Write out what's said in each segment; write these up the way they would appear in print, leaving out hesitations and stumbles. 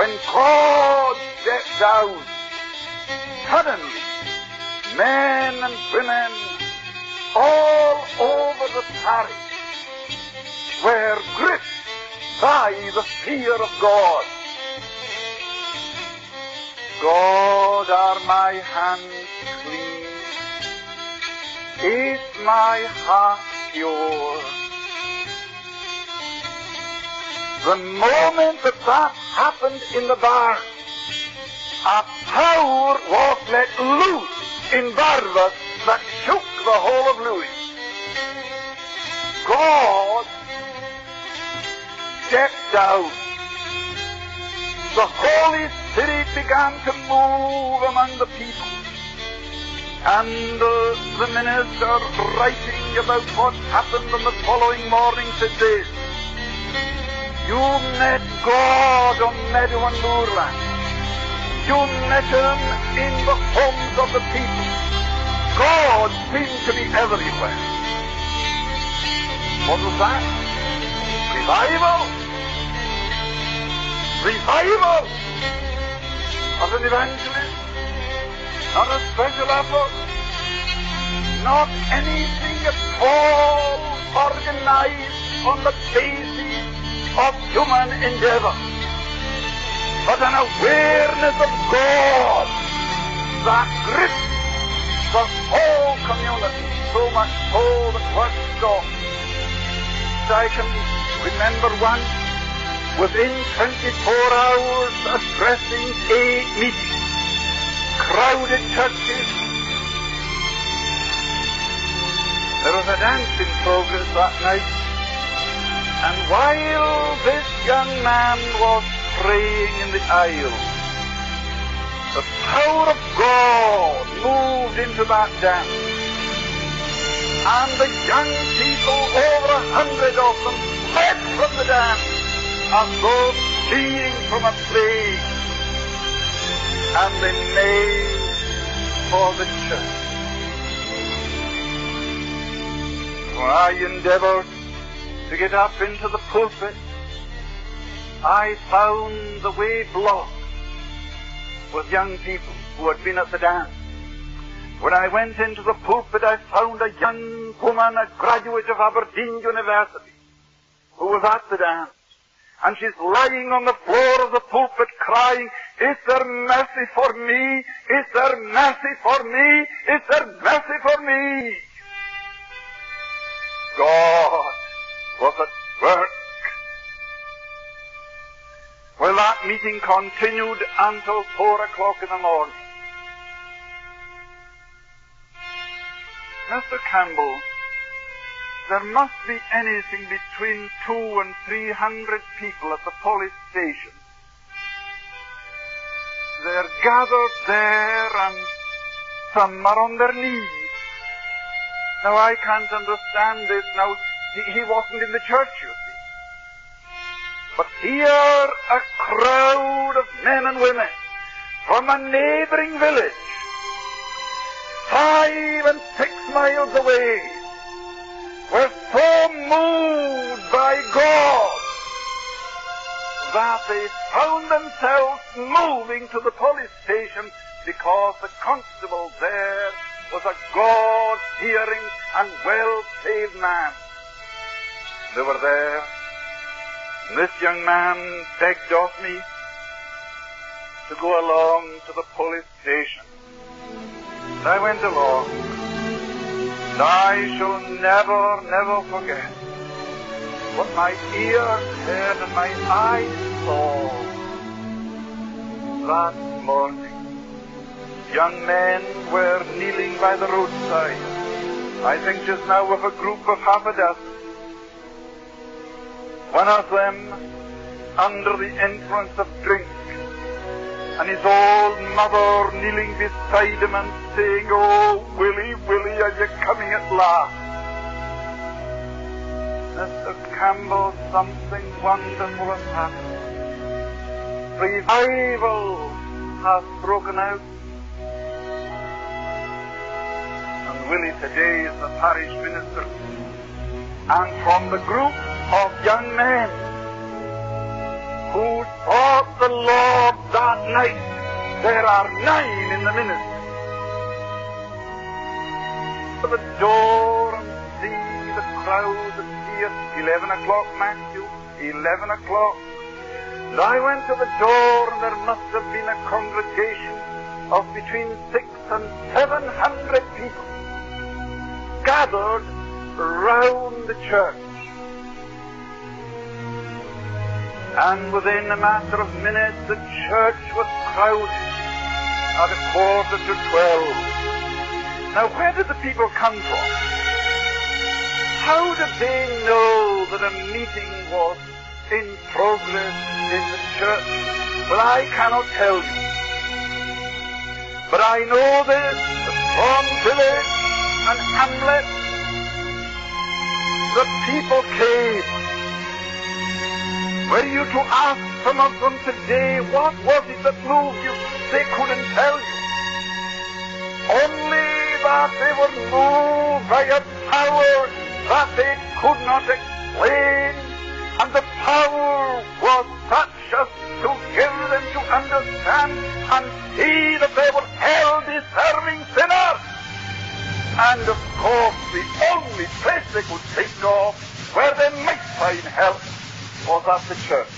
when God stepped out, suddenly men and women all over the parish were gripped by the fear of God. God, are my hands clean? Is my heart pure? The moment that happened in the barn, a power was let loose in Barnabas that shook the whole of Louis. God stepped out. The Holy Spirit began to move among the people. And the minister, writing about what happened on the following morning, said this: "You met God on Meadow and moorland. You met Him in the homes of the people. God seemed to be everywhere." What was that? Revival. Revival of an evangelist. Not a special effort. Not anything at all organized on the basis of human endeavor, but an awareness of God that gripped the whole community, so much so that was stopped. I can remember once, within 24 hours, addressing 8 meetings, crowded churches. There was a dance in progress that night, and while this young man was praying in the aisle, the power of God moved into that dance, and the young people, over 100 of them, fled from the dance as though fleeing from a plague, and they made for the church. When I endeavored to get up into the pulpit, I found the way blocked with young people who had been at the dance. When I went into the pulpit, I found a young woman, a graduate of Aberdeen University, who was at the dance. And she's lying on the floor of the pulpit crying, "Is there mercy for me? Is there mercy for me? Is there mercy for me?" God was at work. Well, that meeting continued until 4 o'clock in the morning. Mr. Campbell, there must be anything between 200 and 300 people at the police station. They're gathered there, and some are on their knees. Now, I can't understand this. Now, he wasn't in the church, you see. But here, a crowd of men and women from a neighboring village, 5 and 6 miles away, were so moved by God that they found themselves moving to the police station because the constable there was a God-fearing and well-saved man. They were there, and this young man begged of me to go along to the police station. And I went along, and I shall never, never forget what my ears heard and my eyes saw that morning. Young men were kneeling by the roadside. I think just now with a group of half a dozen. One of them under the influence of drink, and his old mother kneeling beside him and saying, "Oh, Willie, Willie, are you coming at last?" Mr. Campbell, something wonderful has happened. Revival has broken out. And Willie today is the parish minister. And from the group of young men who sought the Lord night there are 9 in the ministry. To the door and see the crowd at here. 11 o'clock, Matthew. 11 o'clock. And I went to the door, and there must have been a congregation of between 600 and 700 people gathered round the church. And within a matter of minutes, the church was crowded at 11:45. Now, where did the people come from? How did they know that a meeting was in progress in the church? Well, I cannot tell you. But I know this, that from village and hamlet, the people came. Were you to ask some of them today, what was it that moved you? They couldn't tell you. Only that they were moved by a power that they could not explain, and the power was such as to give them to understand and see that they were hell-deserving sinners. And of course, the only place they could think of where they might find help was at the church.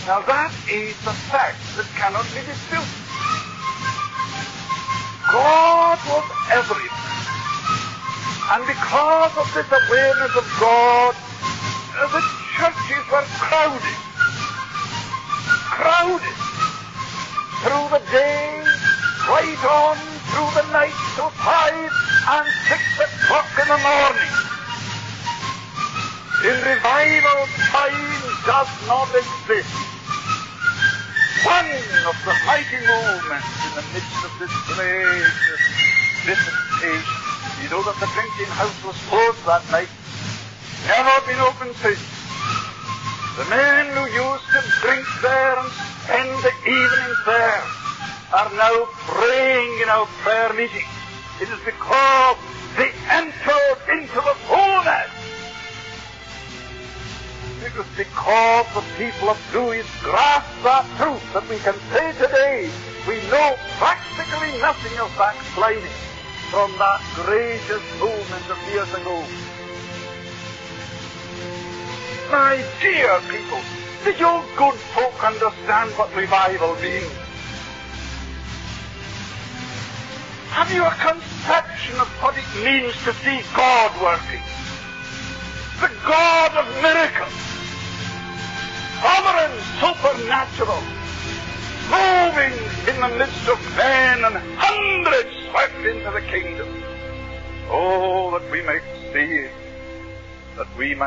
Now that is a fact that cannot be disputed. God was everywhere. And because of this awareness of God, the churches were crowded. Crowded. Through the day, right on through the night till 5 and 6 o'clock in the morning. In revival, time does not exist. One of the mighty movements in the midst of this great visitation. You know that the drinking house was closed that night. Never been opened since. The men who used to drink there and spend the evenings there are now praying in our prayer meeting. It is because they entered into the fullness. It was because the people of Lewis grasped that truth that we can say today we know practically nothing of backsliding from that gracious movement of years ago. My dear people, do you good folk understand what revival means? Have you a conception of what it means to see God working? The God of miracles, sovereign, supernatural, moving in the midst of men, and hundreds swept into the kingdom. Oh, that we might see it, that we might